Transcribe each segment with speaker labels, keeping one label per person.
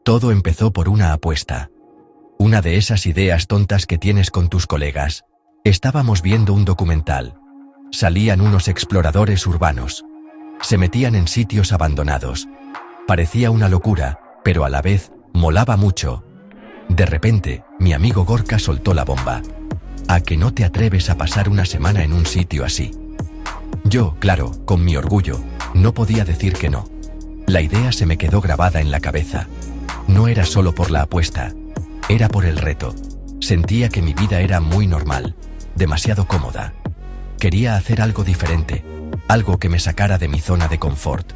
Speaker 1: Todo empezó por una apuesta. Una de esas ideas tontas que tienes con tus colegas. Estábamos viendo un documental. Salían unos exploradores urbanos. Se metían en sitios abandonados. Parecía una locura, pero a la vez, molaba mucho. De repente, mi amigo Gorka soltó la bomba. ¿A que no te atreves a pasar una semana en un sitio así? Yo, claro, con mi orgullo, no podía decir que no. La idea se me quedó grabada en la cabeza. No era solo por la apuesta, era por el reto. Sentía que mi vida era muy normal, demasiado cómoda. Quería hacer algo diferente, algo que me sacara de mi zona de confort.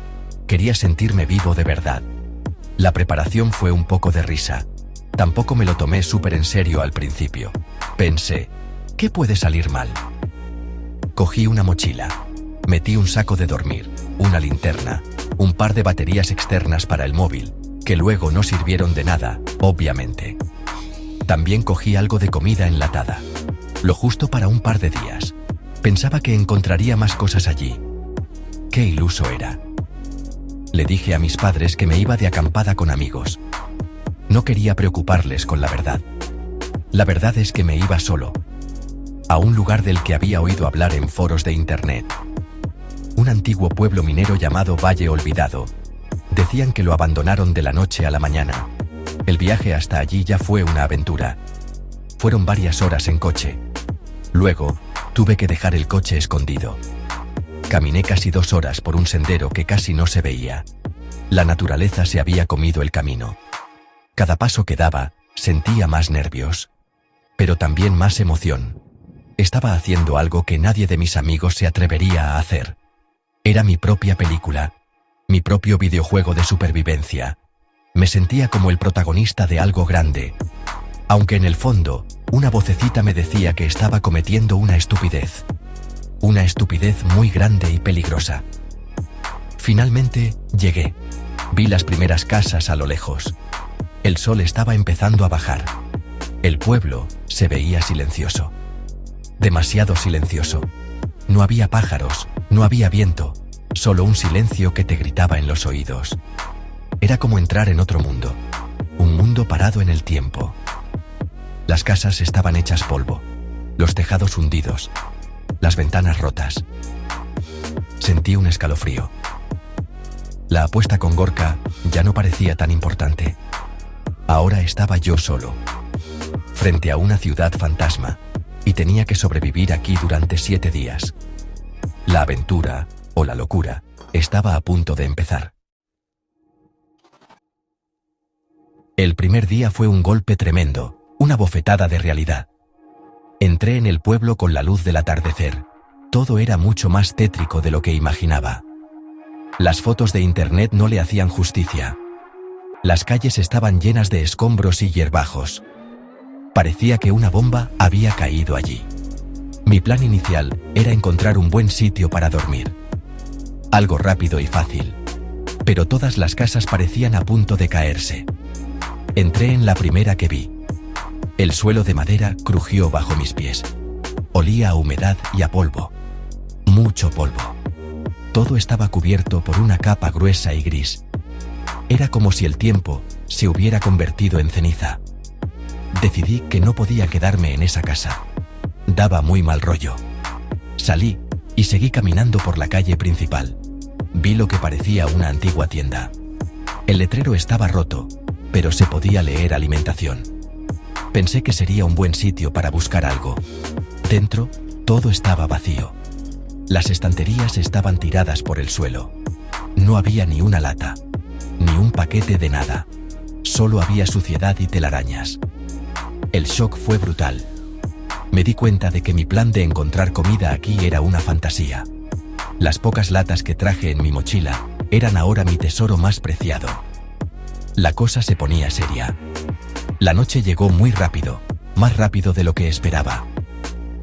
Speaker 1: Quería sentirme vivo de verdad. La preparación fue un poco de risa. Tampoco me lo tomé súper en serio al principio. Pensé, ¿qué puede salir mal? Cogí una mochila. Metí un saco de dormir, una linterna, un par de baterías externas para el móvil, que luego no sirvieron de nada, obviamente. También cogí algo de comida enlatada. Lo justo para un par de días. Pensaba que encontraría más cosas allí. Qué iluso era. Le dije a mis padres que me iba de acampada con amigos. No quería preocuparles con la verdad. La verdad es que me iba solo. A un lugar del que había oído hablar en foros de internet. Un antiguo pueblo minero llamado Valle Olvidado. Decían que lo abandonaron de la noche a la mañana. El viaje hasta allí ya fue una aventura. Fueron varias horas en coche. Luego, tuve que dejar el coche escondido. Caminé casi 2 horas por un sendero que casi no se veía. La naturaleza se había comido el camino. Cada paso que daba, sentía más nervios. Pero también más emoción. Estaba haciendo algo que nadie de mis amigos se atrevería a hacer. Era mi propia película. Mi propio videojuego de supervivencia. Me sentía como el protagonista de algo grande. Aunque en el fondo, una vocecita me decía que estaba cometiendo una estupidez. Una estupidez muy grande y peligrosa. Finalmente, llegué. Vi las primeras casas a lo lejos. El sol estaba empezando a bajar. El pueblo se veía silencioso. Demasiado silencioso. No había pájaros, no había viento, solo un silencio que te gritaba en los oídos. Era como entrar en otro mundo. Un mundo parado en el tiempo. Las casas estaban hechas polvo. Los tejados hundidos. Las ventanas rotas. Sentí un escalofrío. La apuesta con Gorka ya no parecía tan importante. Ahora estaba yo solo. Frente a una ciudad fantasma. Y tenía que sobrevivir aquí durante 7 días. La aventura, o la locura, estaba a punto de empezar. El primer día fue un golpe tremendo, una bofetada de realidad. Entré en el pueblo con la luz del atardecer. Todo era mucho más tétrico de lo que imaginaba. Las fotos de internet no le hacían justicia. Las calles estaban llenas de escombros y hierbajos. Parecía que una bomba había caído allí. Mi plan inicial era encontrar un buen sitio para dormir. Algo rápido y fácil. Pero todas las casas parecían a punto de caerse. Entré en la primera que vi. El suelo de madera crujió bajo mis pies. Olía a humedad y a polvo. Mucho polvo. Todo estaba cubierto por una capa gruesa y gris. Era como si el tiempo se hubiera convertido en ceniza. Decidí que no podía quedarme en esa casa. Daba muy mal rollo. Salí y seguí caminando por la calle principal. Vi lo que parecía una antigua tienda. El letrero estaba roto, pero se podía leer alimentación. Pensé que sería un buen sitio para buscar algo. Dentro, todo estaba vacío. Las estanterías estaban tiradas por el suelo. No había ni una lata, ni un paquete de nada. Solo había suciedad y telarañas. El shock fue brutal. Me di cuenta de que mi plan de encontrar comida aquí era una fantasía. Las pocas latas que traje en mi mochila eran ahora mi tesoro más preciado. La cosa se ponía seria. La noche llegó muy rápido, más rápido de lo que esperaba.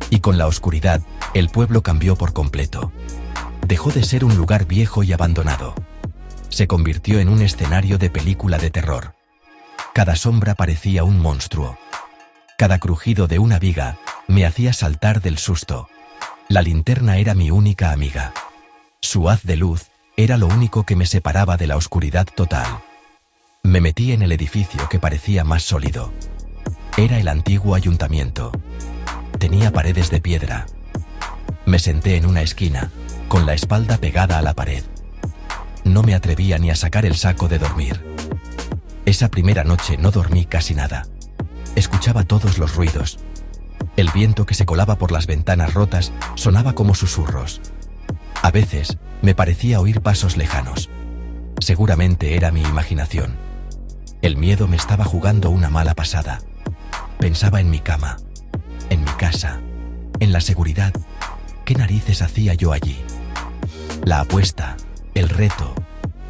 Speaker 1: Y con la oscuridad, el pueblo cambió por completo. Dejó de ser un lugar viejo y abandonado. Se convirtió en un escenario de película de terror. Cada sombra parecía un monstruo. Cada crujido de una viga me hacía saltar del susto. La linterna era mi única amiga. Su haz de luz era lo único que me separaba de la oscuridad total. Me metí en el edificio que parecía más sólido. Era el antiguo ayuntamiento. Tenía paredes de piedra. Me senté en una esquina, con la espalda pegada a la pared. No me atrevía ni a sacar el saco de dormir. Esa primera noche no dormí casi nada. Escuchaba todos los ruidos. El viento que se colaba por las ventanas rotas sonaba como susurros. A veces me parecía oír pasos lejanos. Seguramente era mi imaginación. El miedo me estaba jugando una mala pasada. Pensaba en mi cama, en mi casa, en la seguridad. ¿Qué narices hacía yo allí? La apuesta, el reto,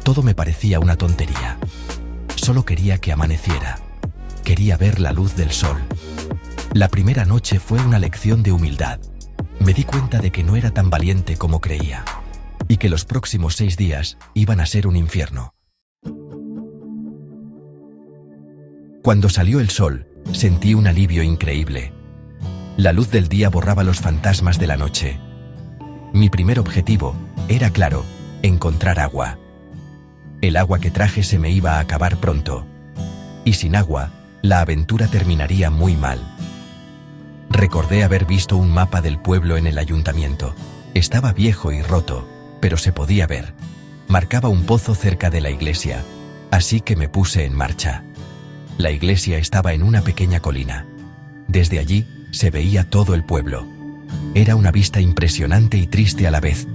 Speaker 1: todo me parecía una tontería. Solo quería que amaneciera. Quería ver la luz del sol. La primera noche fue una lección de humildad. Me di cuenta de que no era tan valiente como creía, y que los próximos 6 días iban a ser un infierno. Cuando salió el sol, sentí un alivio increíble. La luz del día borraba los fantasmas de la noche. Mi primer objetivo era claro: encontrar agua. El agua que traje se me iba a acabar pronto. Y sin agua, la aventura terminaría muy mal. Recordé haber visto un mapa del pueblo en el ayuntamiento. Estaba viejo y roto, pero se podía ver. Marcaba un pozo cerca de la iglesia, así que me puse en marcha. La iglesia estaba en una pequeña colina. Desde allí se veía todo el pueblo. Era una vista impresionante y triste a la vez.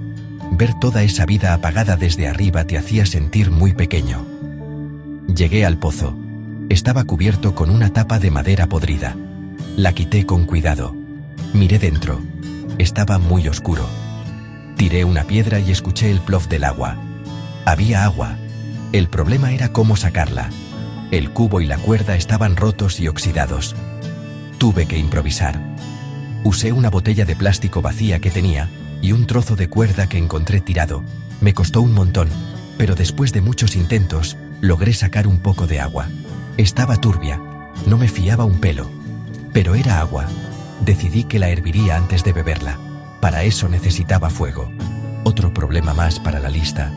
Speaker 1: Ver toda esa vida apagada desde arriba te hacía sentir muy pequeño. Llegué al pozo. Estaba cubierto con una tapa de madera podrida. La quité con cuidado. Miré dentro. Estaba muy oscuro. Tiré una piedra y escuché el plof del agua. Había agua. El problema era cómo sacarla. El cubo y la cuerda estaban rotos y oxidados. Tuve que improvisar. Usé una botella de plástico vacía que tenía y un trozo de cuerda que encontré tirado. Me costó un montón, pero después de muchos intentos, logré sacar un poco de agua. Estaba turbia, no me fiaba un pelo. Pero era agua. Decidí que la herviría antes de beberla. Para eso necesitaba fuego. Otro problema más para la lista.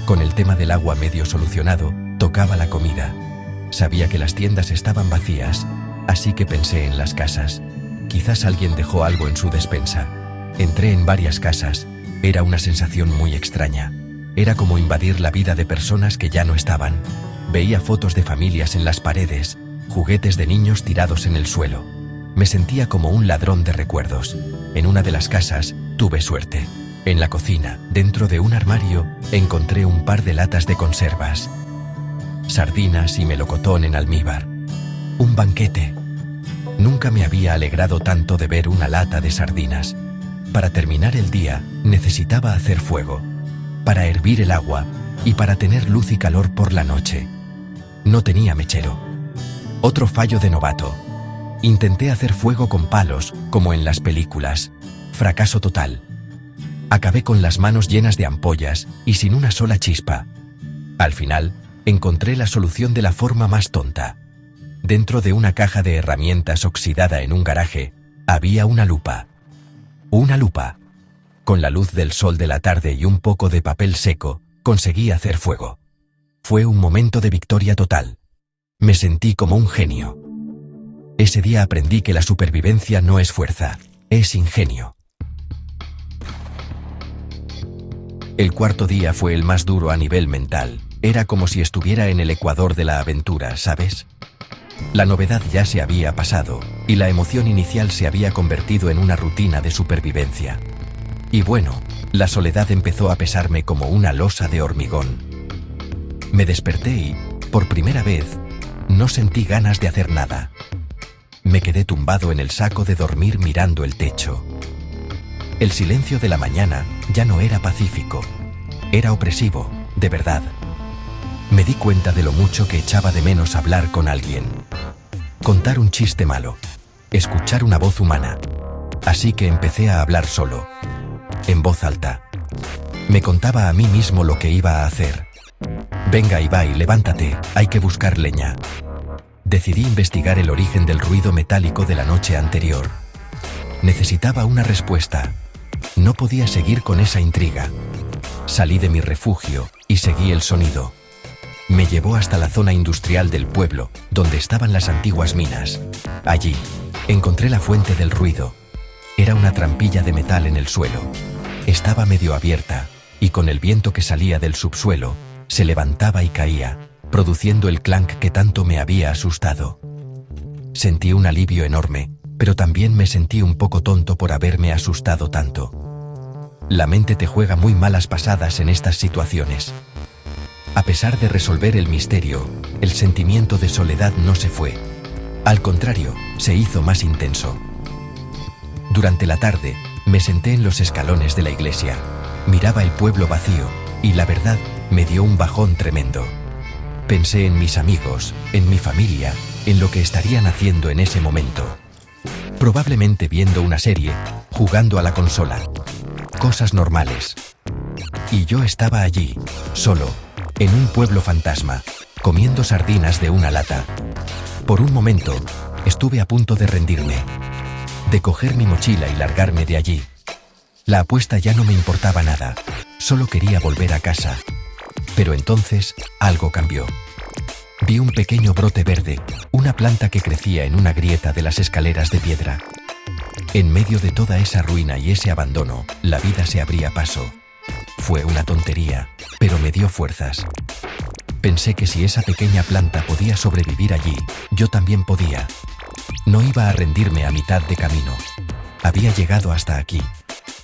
Speaker 1: Con el tema del agua medio solucionado, tocaba la comida. Sabía que las tiendas estaban vacías, así que pensé en las casas. Quizás alguien dejó algo en su despensa. Entré en varias casas. Era una sensación muy extraña. Era como invadir la vida de personas que ya no estaban. Veía fotos de familias en las paredes, juguetes de niños tirados en el suelo. Me sentía como un ladrón de recuerdos. En una de las casas, tuve suerte. En la cocina, dentro de un armario, encontré un par de latas de conservas. Sardinas y melocotón en almíbar. Un banquete. Nunca me había alegrado tanto de ver una lata de sardinas. Para terminar el día, necesitaba hacer fuego. Para hervir el agua y para tener luz y calor por la noche. No tenía mechero. Otro fallo de novato. Intenté hacer fuego con palos, como en las películas. Fracaso total. Acabé con las manos llenas de ampollas y sin una sola chispa. Al final, encontré la solución de la forma más tonta. Dentro de una caja de herramientas oxidada en un garaje, había una lupa. Una lupa. Con la luz del sol de la tarde y un poco de papel seco, conseguí hacer fuego. Fue un momento de victoria total. Me sentí como un genio. Ese día aprendí que la supervivencia no es fuerza, es ingenio. El cuarto día fue el más duro a nivel mental. Era como si estuviera en el ecuador de la aventura, ¿sabes? La novedad ya se había pasado, y la emoción inicial se había convertido en una rutina de supervivencia. Y bueno, la soledad empezó a pesarme como una losa de hormigón. Me desperté y, por primera vez, no sentí ganas de hacer nada. Me quedé tumbado en el saco de dormir mirando el techo. El silencio de la mañana ya no era pacífico. Era opresivo, de verdad. Me di cuenta de lo mucho que echaba de menos hablar con alguien. Contar un chiste malo. Escuchar una voz humana. Así que empecé a hablar solo. En voz alta. Me contaba a mí mismo lo que iba a hacer. Venga Ibai, levántate, hay que buscar leña. Decidí investigar el origen del ruido metálico de la noche anterior. Necesitaba una respuesta. No podía seguir con esa intriga. Salí de mi refugio y seguí el sonido. Me llevó hasta la zona industrial del pueblo, donde estaban las antiguas minas. Allí, encontré la fuente del ruido. Era una trampilla de metal en el suelo. Estaba medio abierta, y con el viento que salía del subsuelo, se levantaba y caía, produciendo el clank que tanto me había asustado. Sentí un alivio enorme, pero también me sentí un poco tonto por haberme asustado tanto. La mente te juega muy malas pasadas en estas situaciones. A pesar de resolver el misterio, el sentimiento de soledad no se fue. Al contrario, se hizo más intenso. Durante la tarde, me senté en los escalones de la iglesia. Miraba el pueblo vacío, y la verdad, me dio un bajón tremendo. Pensé en mis amigos, en mi familia, en lo que estarían haciendo en ese momento. Probablemente viendo una serie, jugando a la consola. Cosas normales. Y yo estaba allí, solo, en un pueblo fantasma, comiendo sardinas de una lata. Por un momento, estuve a punto de rendirme, de coger mi mochila y largarme de allí. La apuesta ya no me importaba nada, solo quería volver a casa. Pero entonces, algo cambió. Vi un pequeño brote verde, una planta que crecía en una grieta de las escaleras de piedra. En medio de toda esa ruina y ese abandono, la vida se abría paso. Fue una tontería, pero me dio fuerzas. Pensé que si esa pequeña planta podía sobrevivir allí, yo también podía. No iba a rendirme a mitad de camino. Había llegado hasta aquí.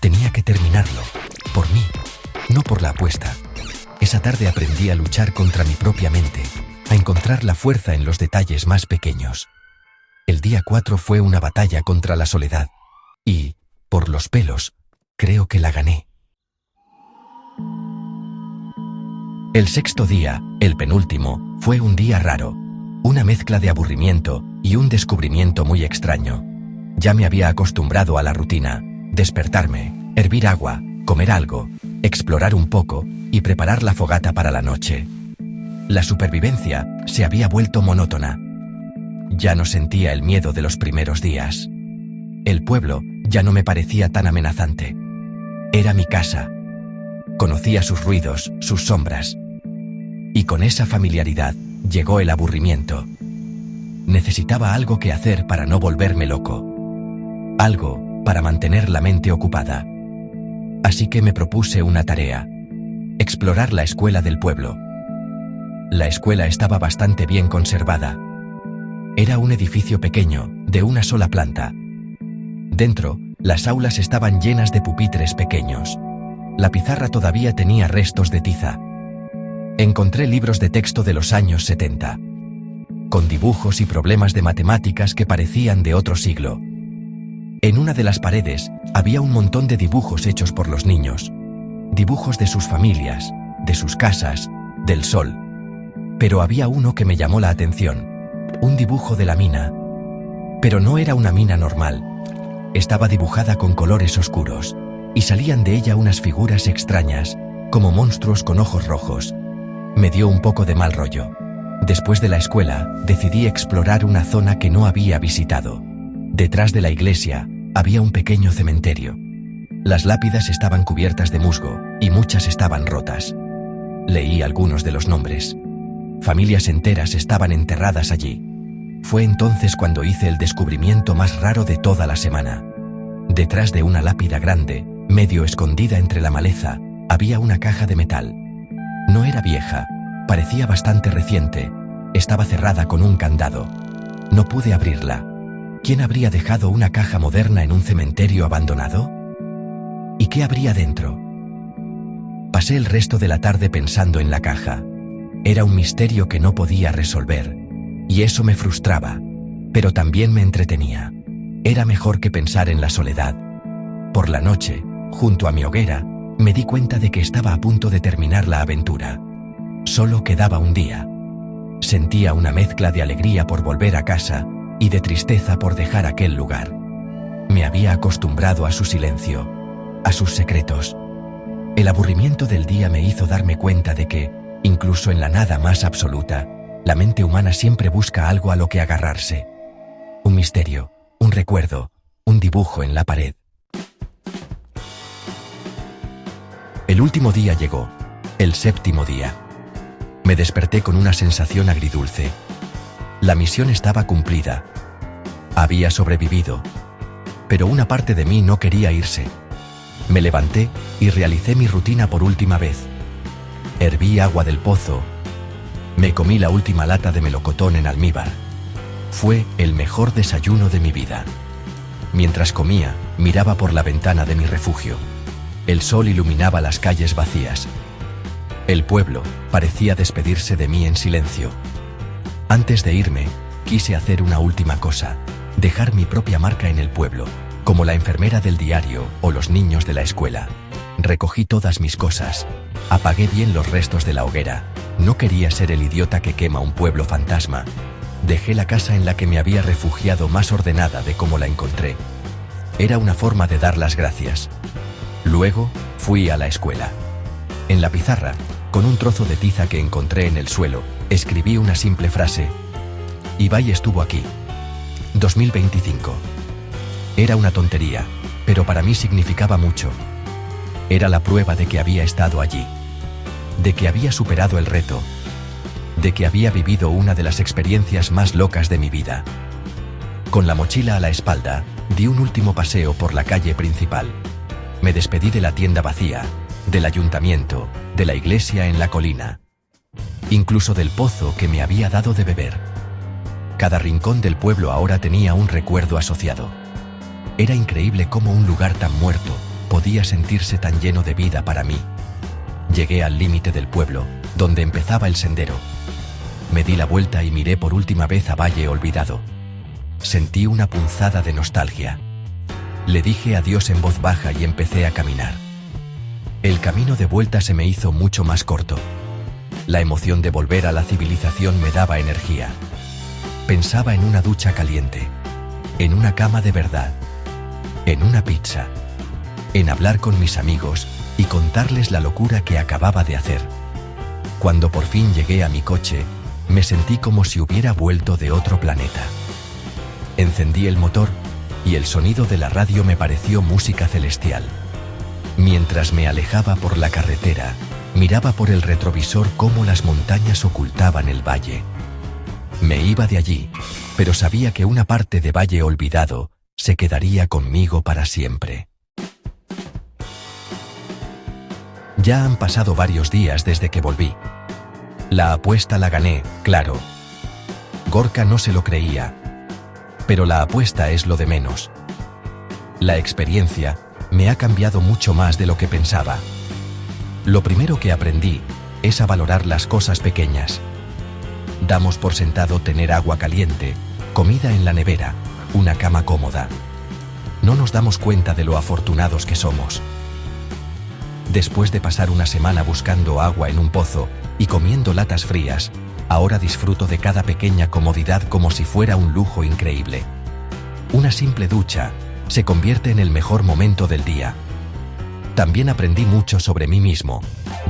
Speaker 1: Tenía que terminarlo. Por mí, no por la apuesta. Esa tarde aprendí a luchar contra mi propia mente, a encontrar la fuerza en los detalles más pequeños. El día 4 fue una batalla contra la soledad. Y, por los pelos, creo que la gané. El sexto día, el penúltimo, fue un día raro. Una mezcla de aburrimiento y un descubrimiento muy extraño. Ya me había acostumbrado a la rutina, despertarme, hervir agua, comer algo, explorar un poco y preparar la fogata para la noche. La supervivencia se había vuelto monótona. Ya no sentía el miedo de los primeros días. El pueblo ya no me parecía tan amenazante. Era mi casa. Conocía sus ruidos, sus sombras. Y con esa familiaridad llegó el aburrimiento. Necesitaba algo que hacer para no volverme loco. Algo para mantener la mente ocupada. Así que me propuse una tarea: explorar la escuela del pueblo. La escuela estaba bastante bien conservada. Era un edificio pequeño, de una sola planta. Dentro, las aulas estaban llenas de pupitres pequeños. La pizarra todavía tenía restos de tiza. Encontré libros de texto de los años 70, con dibujos y problemas de matemáticas que parecían de otro siglo. En una de las paredes había un montón de dibujos hechos por los niños. Dibujos de sus familias, de sus casas, del sol. Pero había uno que me llamó la atención. Un dibujo de la mina. Pero no era una mina normal. Estaba dibujada con colores oscuros, y salían de ella unas figuras extrañas, como monstruos con ojos rojos. Me dio un poco de mal rollo. Después de la escuela, decidí explorar una zona que no había visitado. Detrás de la iglesia, había un pequeño cementerio. Las lápidas estaban cubiertas de musgo, y muchas estaban rotas. Leí algunos de los nombres. Familias enteras estaban enterradas allí. Fue entonces cuando hice el descubrimiento más raro de toda la semana. Detrás de una lápida grande, medio escondida entre la maleza, había una caja de metal. No era vieja, parecía bastante reciente, estaba cerrada con un candado. No pude abrirla. ¿Quién habría dejado una caja moderna en un cementerio abandonado? ¿Y qué habría dentro? Pasé el resto de la tarde pensando en la caja. Era un misterio que no podía resolver, y eso me frustraba, pero también me entretenía. Era mejor que pensar en la soledad. Por la noche, junto a mi hoguera, me di cuenta de que estaba a punto de terminar la aventura. Solo quedaba un día. Sentía una mezcla de alegría por volver a casa y de tristeza por dejar aquel lugar. Me había acostumbrado a su silencio, a sus secretos. El aburrimiento del día me hizo darme cuenta de que, incluso en la nada más absoluta, la mente humana siempre busca algo a lo que agarrarse. Un misterio, un recuerdo, un dibujo en la pared. El último día llegó, el séptimo día. Me desperté con una sensación agridulce. La misión estaba cumplida. Había sobrevivido. Pero una parte de mí no quería irse. Me levanté y realicé mi rutina por última vez. Herví agua del pozo. Me comí la última lata de melocotón en almíbar. Fue el mejor desayuno de mi vida. Mientras comía, miraba por la ventana de mi refugio. El sol iluminaba las calles vacías. El pueblo parecía despedirse de mí en silencio. Antes de irme, quise hacer una última cosa: dejar mi propia marca en el pueblo, como la enfermera del diario o los niños de la escuela. Recogí todas mis cosas. Apagué bien los restos de la hoguera. No quería ser el idiota que quema un pueblo fantasma. Dejé la casa en la que me había refugiado más ordenada de como la encontré. Era una forma de dar las gracias. Luego, fui a la escuela. En la pizarra, con un trozo de tiza que encontré en el suelo, escribí una simple frase: Ibai estuvo aquí. 2025. Era una tontería, pero para mí significaba mucho. Era la prueba de que había estado allí, de que había superado el reto, de que había vivido una de las experiencias más locas de mi vida. Con la mochila a la espalda, di un último paseo por la calle principal. Me despedí de la tienda vacía, del ayuntamiento, de la iglesia en la colina, incluso del pozo que me había dado de beber. Cada rincón del pueblo ahora tenía un recuerdo asociado. Era increíble cómo un lugar tan muerto podía sentirse tan lleno de vida para mí. Llegué al límite del pueblo, donde empezaba el sendero. Me di la vuelta y miré por última vez a Valle Olvidado. Sentí una punzada de nostalgia. Le dije adiós en voz baja y empecé a caminar. El camino de vuelta se me hizo mucho más corto. La emoción de volver a la civilización me daba energía. Pensaba en una ducha caliente, en una cama de verdad, en una pizza, en hablar con mis amigos y contarles la locura que acababa de hacer. Cuando por fin llegué a mi coche, me sentí como si hubiera vuelto de otro planeta. Encendí el motor y el sonido de la radio me pareció música celestial. Mientras me alejaba por la carretera, miraba por el retrovisor cómo las montañas ocultaban el valle. Me iba de allí, pero sabía que una parte de Valle Olvidado se quedaría conmigo para siempre. Ya han pasado varios días desde que volví. La apuesta la gané, claro. Gorka no se lo creía. Pero la apuesta es lo de menos. La experiencia me ha cambiado mucho más de lo que pensaba. Lo primero que aprendí es a valorar las cosas pequeñas. Damos por sentado tener agua caliente, comida en la nevera, una cama cómoda. No nos damos cuenta de lo afortunados que somos. Después de pasar una semana buscando agua en un pozo y comiendo latas frías, ahora disfruto de cada pequeña comodidad como si fuera un lujo increíble. Una simple ducha se convierte en el mejor momento del día. También aprendí mucho sobre mí mismo.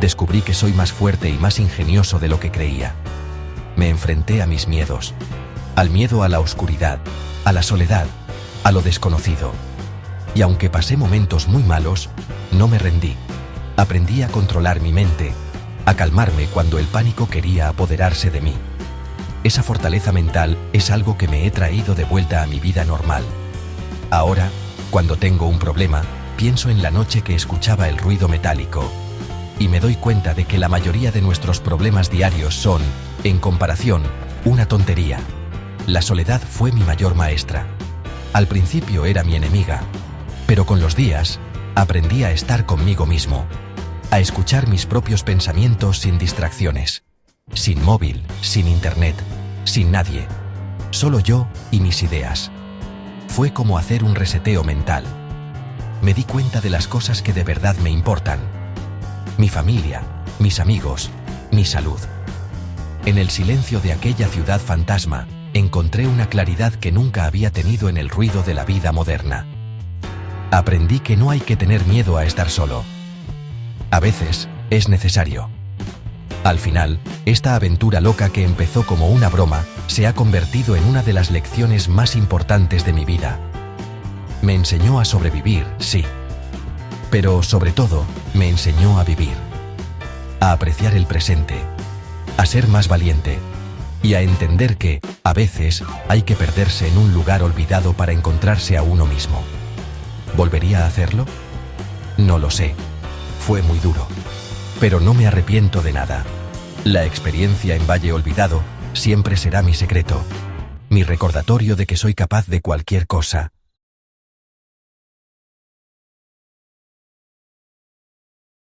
Speaker 1: Descubrí que soy más fuerte y más ingenioso de lo que creía. Me enfrenté a mis miedos. Al miedo a la oscuridad, a la soledad, a lo desconocido. Y aunque pasé momentos muy malos, no me rendí. Aprendí a controlar mi mente, a calmarme cuando el pánico quería apoderarse de mí. Esa fortaleza mental es algo que me he traído de vuelta a mi vida normal. Ahora, cuando tengo un problema, pienso en la noche que escuchaba el ruido metálico. Y me doy cuenta de que la mayoría de nuestros problemas diarios son, en comparación, una tontería. La soledad fue mi mayor maestra. Al principio era mi enemiga, pero con los días, aprendí a estar conmigo mismo, a escuchar mis propios pensamientos sin distracciones, sin móvil, sin internet, sin nadie, solo yo y mis ideas. Fue como hacer un reseteo mental. Me di cuenta de las cosas que de verdad me importan: mi familia, mis amigos, mi salud. En el silencio de aquella ciudad fantasma, encontré una claridad que nunca había tenido en el ruido de la vida moderna. Aprendí que no hay que tener miedo a estar solo. A veces, es necesario. Al final, esta aventura loca que empezó como una broma, se ha convertido en una de las lecciones más importantes de mi vida. Me enseñó a sobrevivir, sí. Pero, sobre todo, me enseñó a vivir. A apreciar el presente. a ser más valiente y a entender que, a veces, hay que perderse en un lugar olvidado para encontrarse a uno mismo. ¿Volvería a hacerlo? No lo sé. Fue muy duro. Pero no me arrepiento de nada. La experiencia en Valle Olvidado siempre será mi secreto, mi recordatorio de que soy capaz de cualquier cosa.